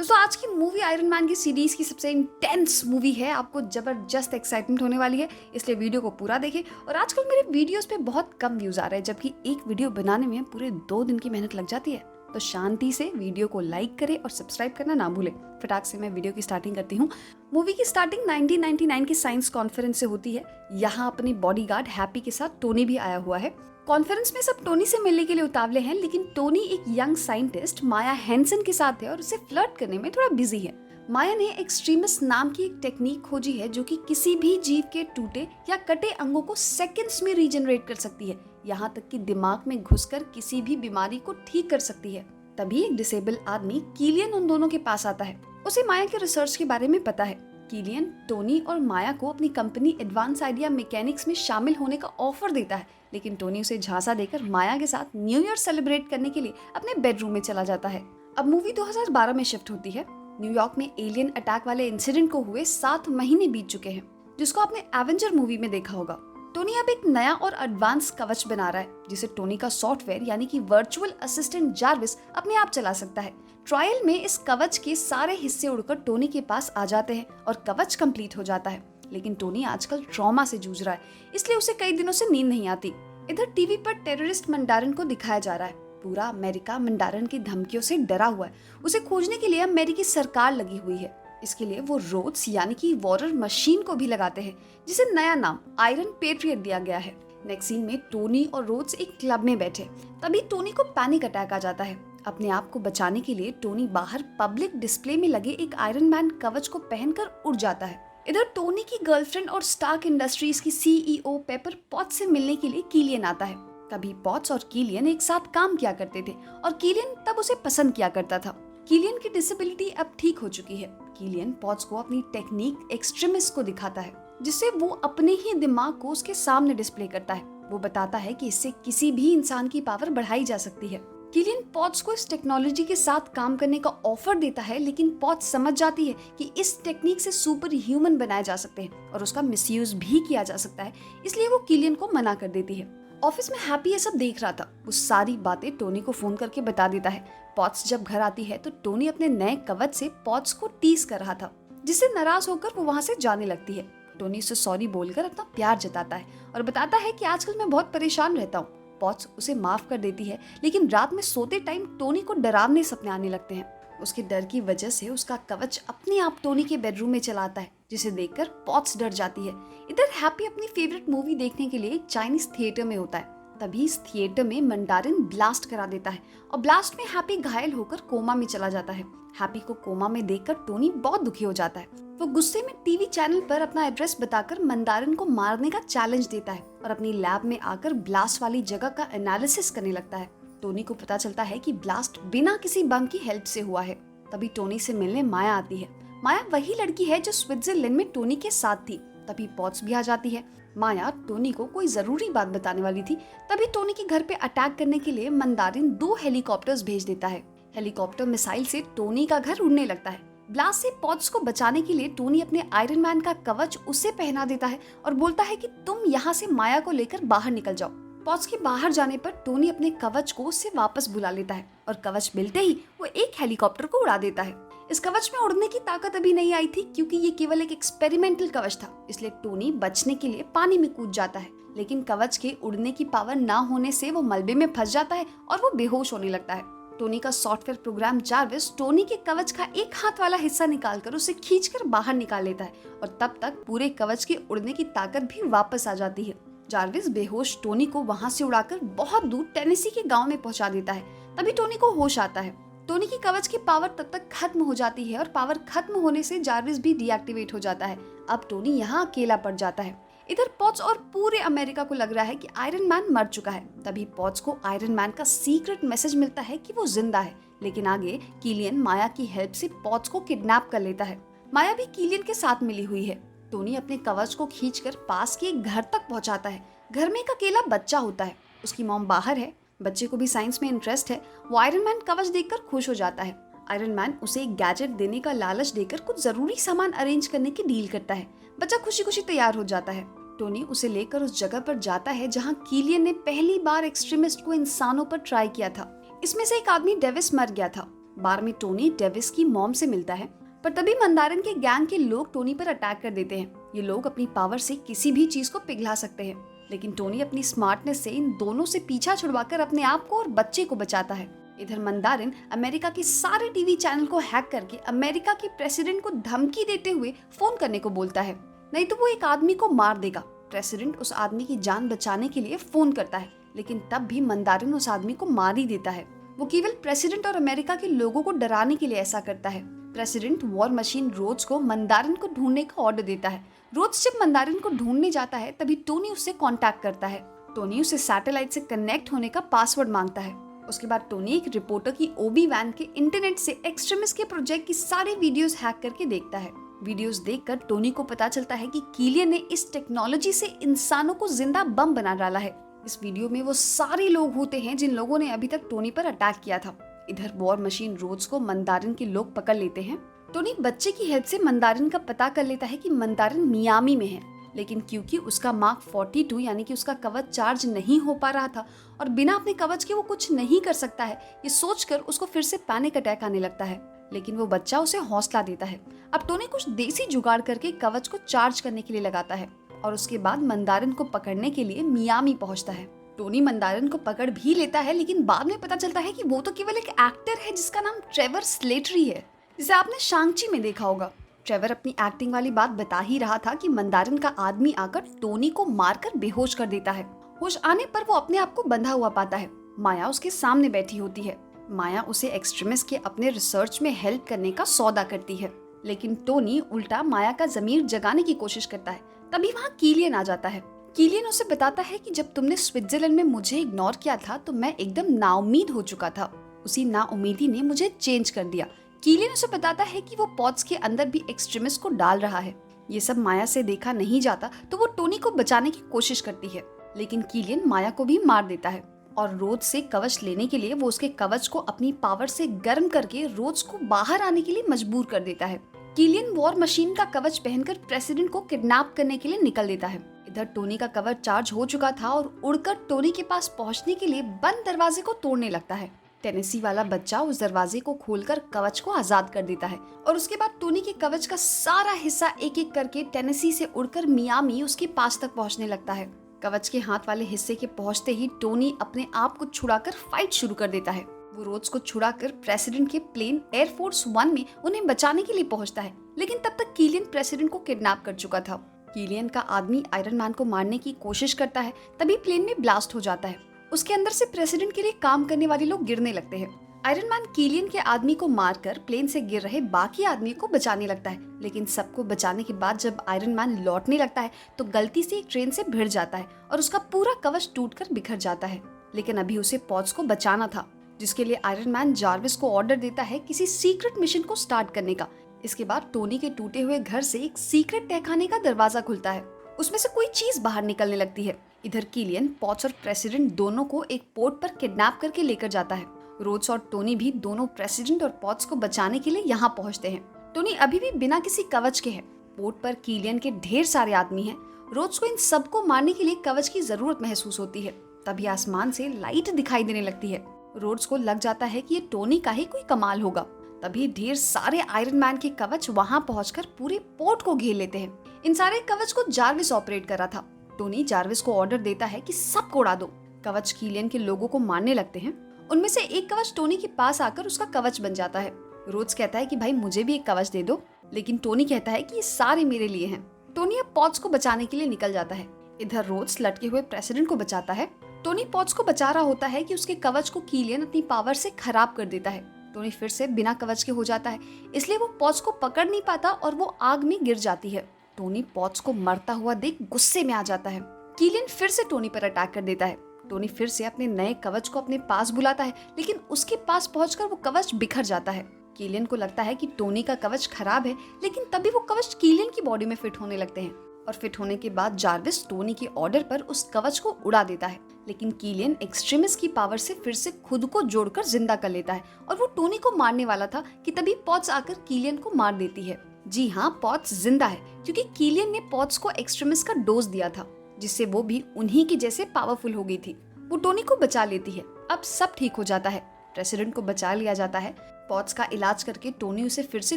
दोस्तों आज की मूवी आयरन मैन की सीरीज की सबसे इंटेंस मूवी है। आपको जबरदस्त एक्साइटमेंट होने वाली है, इसलिए वीडियो को पूरा देखें। और आजकल मेरे वीडियोस पे बहुत कम व्यूज आ रहे हैं, जबकि एक वीडियो बनाने में पूरे 2 दिन की मेहनत लग जाती है। तो शांति से वीडियो को लाइक करें और सब्सक्राइब करना ना भूलें। फटाक से मैं वीडियो की स्टार्टिंग करती हूँ। मूवी की स्टार्टिंग 1999 की साइंस कॉन्फ्रेंस से होती है। यहाँ अपनी बॉडीगार्ड हैप्पी के साथ टोनी भी आया हुआ है। कॉन्फ्रेंस में सब टोनी से मिलने के लिए उतावले हैं, लेकिन टोनी एक यंग साइंटिस्ट माया हैंसन के साथ है और उसे फ्लर्ट करने में थोड़ा बिजी है। माया ने एक्सट्रीमिस्ट नाम की एक टेक्निक खोजी है जो कि किसी भी जीव के टूटे या कटे अंगों को सेकंड्स में रीजनरेट कर सकती है, यहाँ तक कि दिमाग में घुसकर किसी भी बीमारी को ठीक कर सकती है। तभी एक डिसेबल आदमी कीलियन उन दोनों के पास आता है। उसे माया के रिसर्च के बारे में पता है। कीलियन टोनी और माया को अपनी कंपनी एडवांस आइडिया मैकेनिक्स में शामिल होने का ऑफर देता है, लेकिन टोनी उसे झांसा देकर माया के साथ न्यू ईयर सेलिब्रेट करने के लिए अपने बेडरूम में चला जाता है। अब मूवी 2012 में शिफ्ट होती है। न्यूयॉर्क में एलियन अटैक वाले इंसिडेंट को हुए 7 महीने बीत चुके हैं, जिसको आपने एवेंजर मूवी में देखा होगा। टोनी अब एक नया और एडवांस कवच बना रहा है, जिसे टोनी का सॉफ्टवेयर यानी कि वर्चुअल असिस्टेंट जार्विस अपने आप चला सकता है। ट्रायल में इस कवच के सारे हिस्से उड़कर टोनी के पास आ जाते हैं और कवच कंप्लीट हो जाता है। लेकिन टोनी आजकल ट्रॉमा से जूझ रहा है, इसलिए उसे कई दिनों से नींद नहीं आती। इधर टीवी पर टेररिस्ट मंडारन को दिखाया जा रहा है। पूरा अमेरिका मंडारन की धमकियों से डरा हुआ है। उसे खोजने के लिए अमेरिकी सरकार लगी हुई है। इसके लिए वो रोड्स यानी कि वॉरर मशीन को भी लगाते हैं, जिसे नया नाम आयरन पेट्रियट दिया गया है। नेक्स्ट सीन में टोनी और रोड्स एक क्लब में बैठे, तभी टोनी को पैनिक अटैक आ जाता है। अपने आप को बचाने के लिए टोनी बाहर पब्लिक डिस्प्ले में लगे एक आयरन मैन कवच को पहनकर उड़ जाता है। इधर टोनी की गर्लफ्रेंड और स्टार्क इंडस्ट्रीज की सीईओ पेपर पॉट्स से मिलने के लिए कीलियन आता है। तभी पॉट्स और कीलियन एक साथ काम किया करते थे और कीलियन तब उसे पसंद किया करता था। कीलियन की डिसेबिलिटी अब ठीक हो चुकी है। कीलियन पॉट्स को अपनी टेक्निक एक्सट्रीमिस्ट को दिखाता है, जिससे वो अपने ही दिमाग को उसके सामने डिस्प्ले करता है। वो बताता है कि इससे किसी भी इंसान की पावर बढ़ाई जा सकती है। कीलियन पॉट्स को इस टेक्नोलॉजी के साथ काम करने का ऑफर देता है, लेकिन पॉट्स समझ जाती है कि इस टेक्निक से सुपर ह्यूमन बनाए जा सकते हैं और उसका मिसयूज भी किया जा सकता है, इसलिए वो कीलियन को मना कर देती है। ऑफिस में हैप्पी ये सब देख रहा था। वो सारी बातें टोनी को फोन करके बता देता है। पॉट्स जब घर आती है तो टोनी अपने नए कवच से पॉट्स को टीज कर रहा था, जिससे नाराज होकर वो वहाँ से जाने लगती है। टोनी उसे सॉरी बोलकर अपना प्यार जताता है और बताता है कि आजकल मैं बहुत परेशान रहता हूँ। पॉट्स उसे माफ कर देती है, लेकिन रात में सोते टाइम टोनी को डरावने सपने आने लगते हैं। उसके डर की वजह से उसका कवच अपने आप टोनी के बेडरूम में चला आता है, जिसे देखकर पॉट्स डर जाती है। इधर हैप्पी अपनी फेवरेट मूवी देखने के लिए चाइनीज थिएटर में होता है। तभी इस थिएटर में मंडारिन ब्लास्ट करा देता है और ब्लास्ट में हैप्पी घायल होकर कोमा में चला जाता है। हैप्पी को कोमा में देखकर टोनी बहुत दुखी हो जाता है। वो गुस्से में टीवी चैनल पर अपना एड्रेस बताकर मंडारिन को मारने का चैलेंज देता है और अपनी लैब में आकर ब्लास्ट वाली जगह का एनालिसिस करने लगता है। टोनी को पता चलता है कि ब्लास्ट बिना किसी बम की हेल्प से हुआ है। तभी टोनी से मिलने माया आती है। माया वही लड़की है जो स्विट्जरलैंड में टोनी के साथ थी। तभी पॉट्स भी आ जाती है। माया टोनी को कोई जरूरी बात बताने वाली थी। तभी टोनी के घर पे अटैक करने के लिए मंडारिन 2 हेलीकॉप्टर्स भेज देता है। हेलीकॉप्टर मिसाइल से टोनी का घर उड़ने लगता है। ब्लास्ट से पॉट्स को बचाने के लिए टोनी अपने आयरन मैन का कवच उसे पहना देता है और बोलता है कि तुम यहाँ से माया को लेकर बाहर निकल जाओ। पॉट्स के बाहर जाने पर टोनी अपने कवच को उससे वापस बुला लेता है और कवच मिलते ही वो एक हेलीकॉप्टर को उड़ा देता है। इस कवच में उड़ने की ताकत अभी नहीं आई थी, क्योंकि ये केवल एक एक्सपेरिमेंटल कवच था, इसलिए टोनी बचने के लिए पानी में कूद जाता है। लेकिन कवच के उड़ने की पावर ना होने से वो मलबे में फंस जाता है और वो बेहोश होने लगता है। टोनी का सॉफ्टवेयर प्रोग्राम जार्विस टोनी के कवच का एक हाथ वाला हिस्सा निकालकर उसे खींचकर बाहर निकाल लेता है और तब तक पूरे कवच के उड़ने की ताकत भी वापस आ जाती है। जार्विस बेहोश टोनी को वहां से उड़ाकर बहुत दूर टेनेसी के गांव में पहुंचा देता है। तभी टोनी को होश आता है। टोनी की कवच की पावर तब तक खत्म हो जाती है और पावर खत्म होने से जार्विस भी डीएक्टिवेट हो जाता है। अब टोनी यहाँ अकेला पड़ जाता है। इधर पॉट्स और पूरे अमेरिका को लग रहा है कि आयरन मैन मर चुका है। तभी पॉट्स को आयरन मैन का सीक्रेट मैसेज मिलता है कि वो जिंदा है, लेकिन आगे कीलियन माया की हेल्प से पॉट्स को किडनैप कर लेता है। माया भी कीलियन के साथ मिली हुई है। टोनी अपने कवच को खींचकर पास के एक घर तक पहुंचाता है। घर में एक अकेला बच्चा होता है। उसकी मॉम बाहर है। बच्चे को भी साइंस में इंटरेस्ट है। वो आयरन मैन कवच देखकर खुश हो जाता है। आयरन मैन उसे एक गैजेट देने का लालच देकर कुछ जरूरी सामान अरेंज करने की डील करता है। बच्चा खुशी खुशी तैयार हो जाता है। टोनी उसे लेकर उस जगह पर जाता है जहाँ कीलियन ने पहली बार एक्सट्रीमिस्ट को इंसानों पर ट्राई किया था। इसमें से एक आदमी डेविस मर गया था। बार में टोनी डेविस की मॉम से मिलता है, पर तभी मंदारिन के गैंग के लोग टोनी पर अटैक कर देते हैं। ये लोग अपनी पावर से किसी भी चीज को पिघला सकते हैं, लेकिन टोनी अपनी स्मार्टनेस से इन दोनों से पीछा छुड़वाकर अपने आप को और बच्चे को बचाता है। इधर मंदारिन अमेरिका के सारे टीवी चैनल को हैक करके अमेरिका के प्रेसिडेंट को धमकी देते हुए फोन करने को बोलता है, नहीं तो वो एक आदमी को मार देगा। प्रेसिडेंट उस आदमी की जान बचाने के लिए फोन करता है, लेकिन तब भी मंदारिन उस आदमी को मार ही देता है। वो केवल प्रेसिडेंट और अमेरिका के लोगों को डराने के लिए ऐसा करता है। प्रेसिडेंट वॉर मशीन रोड्स को मंदारिन को ढूंढने का ऑर्डर देता है। रोड्स जब मंदारिन को ढूंढने जाता है तभी टोनी उससे कांटेक्ट करता है। टोनी उसे सैटेलाइट से कनेक्ट होने का पासवर्ड मांगता है। उसके बाद टोनी एक रिपोर्टर की ओबी वैन के इंटरनेट से एक्सट्रीमिस्ट के प्रोजेक्ट की सारी वीडियोस हैक करके देखता है। वीडियोस देखकर टोनी को पता चलता है कि किलियन ने इस टेक्नोलॉजी से इंसानों को जिंदा बम बना डाला है। इस वीडियो में वो सारे लोग होते हैं जिन लोगों ने अभी तक टोनी पर अटैक किया था। इधर वॉर मशीन रोड्स को मंदारिन के लोग पकड़ लेते हैं। टोनी बच्चे की हेल्प से मंदारिन का पता कर लेता है कि मंदारिन मियामी में है, लेकिन क्योंकि उसका मार्क 42 यानी कि उसका कवच चार्ज नहीं हो पा रहा था और बिना अपने कवच के वो कुछ नहीं कर सकता है, ये सोचकर उसको फिर से पैनिक अटैक आने लगता है। लेकिन वो बच्चा उसे हौसला देता है। अब टोनी कुछ देसी जुगाड़ करके कवच को चार्ज करने के लिए लगाता है और उसके बाद मंदारिन को पकड़ने के लिए मियामी पहुंचता है। टोनी मंदारिन को पकड़ भी लेता है, लेकिन बाद में पता चलता है कि वो तो केवल एक एक्टर है जिसका नाम ट्रेवर स्लेटरी है, जिसे आपने शांग-ची में देखा होगा। ट्रेवर अपनी एक्टिंग वाली बात बता ही रहा था कि मंदारिन का आदमी आकर टोनी को मारकर बेहोश कर देता है। होश आने पर वो अपने आप को बंधा हुआ पाता है। माया उसके सामने बैठी होती है। माया उसे एक्सट्रीमिस्ट के अपने रिसर्च में हेल्प करने का सौदा करती है, लेकिन टोनी उल्टा माया का जमीर जगाने की कोशिश करता है। तभी वहाँ किलियन आ जाता है। किलियन उसे बताता है कि जब तुमने स्विट्जरलैंड में मुझे इग्नोर किया था तो मैं एकदम नाउम्मीद हो चुका था। उसी नाउम्मीदी ने मुझे चेंज कर दिया। किलियन उसे बताता है कि वो पॉट्स के अंदर भी एक्सट्रीमिस्ट को डाल रहा है। ये सब माया से देखा नहीं जाता तो वो टोनी को बचाने की कोशिश करती है, लेकिन किलियन माया को भी मार देता है और रोज से कवच लेने के लिए वो उसके कवच को अपनी पावर से गर्म करके रोज को बाहर आने के लिए मजबूर कर देता है। किलियन वॉर मशीन का कवच पहनकर प्रेसिडेंट को किडनैप करने के लिए निकल देता है। इधर टोनी का कवच चार्ज हो चुका था और उड़कर टोनी के पास पहुंचने के लिए बंद दरवाजे को तोड़ने लगता है। टेनेसी वाला बच्चा उस दरवाजे को खोलकर कवच को आजाद कर देता है और उसके बाद टोनी के कवच का सारा हिस्सा एक एक करके टेनेसी से उड़कर मियामी उसके पास तक पहुंचने लगता है। कवच के हाथ वाले हिस्से के पहुंचते ही टोनी अपने आप को छुड़ाकर फाइट शुरू कर देता है। वो रोज को छुड़ाकर प्रेसिडेंट के प्लेन एयरफोर्स 1 में उन्हें बचाने के लिए पहुंचता है, लेकिन तब तक किलियन प्रेसिडेंट को किडनैप कर चुका था। किलियन का आदमी आयरन मैन को मारने की कोशिश करता है, तभी प्लेन में ब्लास्ट हो जाता है। उसके अंदर से प्रेसिडेंट के लिए काम करने वाले लोग गिरने लगते हैं। आयरन मैन किलियन के आदमी को मारकर प्लेन से गिर रहे बाकी आदमी को बचाने लगता है, लेकिन सबको बचाने के बाद जब आयरन मैन लौटने लगता है तो गलती से एक ट्रेन से भिड़ जाता है और उसका पूरा कवच टूटकर बिखर जाता है। लेकिन अभी उसे पॉट्स को बचाना था, जिसके लिए आयरन मैन जार्विस को ऑर्डर देता है किसी सीक्रेट मिशन को स्टार्ट करने का। इसके बाद टोनी के टूटे हुए घर से एक सीक्रेट तहखाने का दरवाजा खुलता है। उसमें से कोई चीज बाहर निकलने लगती है। इधर किलियन पॉट्स और प्रेसिडेंट दोनों को एक पोर्ट पर किडनैप करके लेकर जाता है। रोड्स और टोनी भी दोनों प्रेसिडेंट और पॉट्स को बचाने के लिए यहाँ पहुँचते हैं। टोनी अभी भी बिना किसी कवच के है। पोर्ट पर किलियन के ढेर सारे आदमी हैं। रोड्स को इन सबको मारने के लिए कवच की जरूरत महसूस होती है। तभी आसमान से लाइट दिखाई देने लगती है। रोड्स को लग जाता है कि ये टोनी का ही कोई कमाल होगा। तभी ढेर सारे आयरन मैन के कवच वहाँ पहुंचकर पूरे पोर्ट को घेर लेते हैं। इन सारे कवच को जार्विस ऑपरेट कर रहा था। टोनी जार्विस को ऑर्डर देता है कि सबको उड़ा दो। कवच किलियन के लोगों को मारने लगते हैं। उनमें से एक कवच टोनी के पास आकर उसका कवच बन जाता है। रोड्स कहता है कि भाई मुझे भी एक कवच दे दो, लेकिन टोनी कहता है कि ये सारे मेरे लिए हैं। टोनी अब पॉट्स को बचाने के लिए निकल जाता है। इधर रोड्स लटके हुए प्रेसिडेंट को बचाता है। टोनी पॉट्स को बचा रहा होता है कि उसके कवच को किलियन अपनी पावर से खराब कर देता है। टोनी फिर से बिना कवच के हो जाता है, इसलिए वो पॉट्स को पकड़ नहीं पाता और वो आग में गिर जाती है। टोनी पॉट्स को मरता हुआ देख गुस्से में आ जाता है। किलियन फिर से टोनी पर अटैक कर देता है। टोनी फिर से अपने नए कवच को अपने पास बुलाता है, लेकिन उसके पास पहुंचकर वो कवच बिखर जाता है। किलियन को लगता है कि टोनी का कवच खराब है, लेकिन तभी वो कवच किलियन की बॉडी में फिट होने लगते हैं और फिट होने के बाद जार्विस टोनी के ऑर्डर पर उस कवच को उड़ा देता है। लेकिन किलियन एक्सट्रीमिस्ट की पावर से फिर से खुद को जोड़कर जिंदा कर लेता है और वो टोनी को मारने वाला था कि तभी पॉट्स आकर किलियन को मार देती है। जी हाँ, पॉट्स जिंदा है क्योंकि किलियन ने पॉट्स को एक्सट्रीमिस्ट का डोज दिया था, जिससे वो भी उन्हीं की जैसे पावरफुल हो गई थी। वो टोनी को बचा लेती है। अब सब ठीक हो जाता है। प्रेसिडेंट को बचा लिया जाता है। स्पॉट्स का इलाज करके टोनी उसे फिर से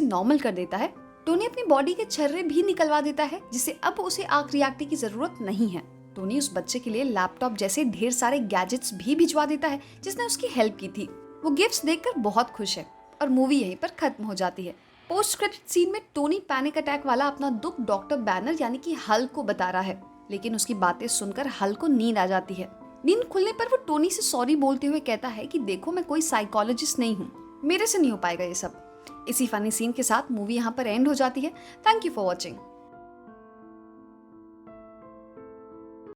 नॉर्मल कर देता है। टोनी अपनी बॉडी के छर्रे भी निकलवा देता है, जिससे अब उसे आग रिएक्टर की जरूरत नहीं है। टोनी उस बच्चे के लिए लैपटॉप जैसे ढेर सारे गैजेट्स भी भिजवा देता है जिसने उसकी हेल्प की थी। वो गिफ्ट्स देखकर बहुत खुश है और मूवी यहीं पर खत्म हो जाती है। पोस्ट क्रेडिट सीन में टोनी पैनिक अटैक वाला अपना दुख डॉक्टर बैनर यानी कि हल्क को बता रहा है, लेकिन उसकी बातें सुनकर हल्क को नींद आ जाती है। नींद खुलने पर वो टोनी से सॉरी बोलते हुए कहता है कि देखो मैं कोई साइकोलॉजिस्ट नहीं हूँ, मेरे से नहीं हो पाएगा ये सब। इसी फनी सीन के साथ मूवी यहाँ पर एंड हो जाती है। Thank you for watching.